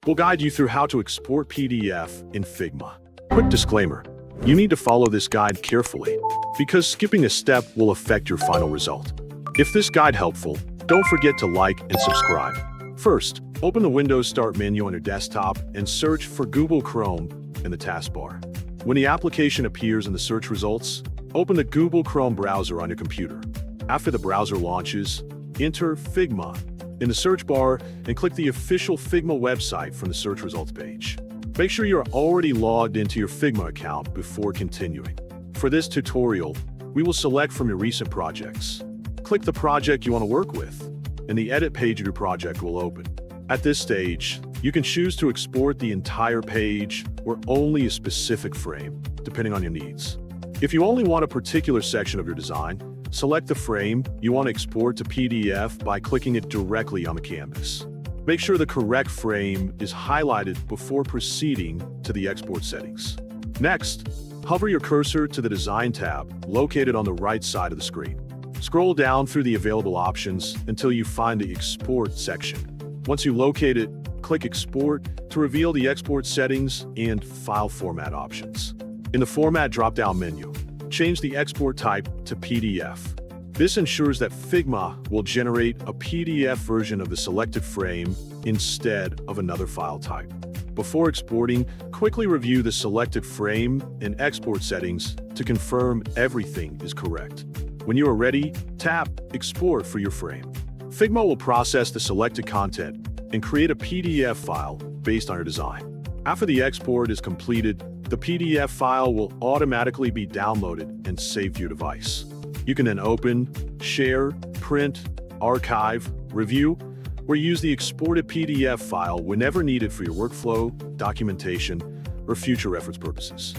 We'll guide you through how to export PDF in Figma. Quick disclaimer, you need to follow this guide carefully, because skipping a step will affect your final result. If this guide helpful, don't forget to like and subscribe. First, open the Windows Start menu on your desktop and search for Google Chrome in the taskbar. When the application appears in the search results, open the Google Chrome browser on your computer. After the browser launches, enter Figma in the search bar and click the official Figma website from the search results page. Make sure you're already logged into your Figma account before continuing. For this tutorial, we will select from your recent projects. Click the project you want to work with, and the edit page of your project will open. At this stage, you can choose to export the entire page or only a specific frame, depending on your needs. If you only want a particular section of your design, select the frame you want to export to PDF by clicking it directly on the canvas. Make sure the correct frame is highlighted before proceeding to the export settings. Next, hover your cursor to the Design tab located on the right side of the screen. Scroll down through the available options until you find the Export section. Once you locate it, click Export to reveal the export settings and file format options. In the Format drop-down menu, change the export type to PDF. This ensures that Figma will generate a PDF version of the selected frame instead of another file type. Before exporting, quickly review the selected frame and export settings to confirm everything is correct. When you are ready, tap Export for your frame. Figma will process the selected content and create a PDF file based on your design. After the export is completed, the PDF file will automatically be downloaded and saved to your device. You can then open, share, print, archive, review, or use the exported PDF file whenever needed for your workflow, documentation, or future reference purposes.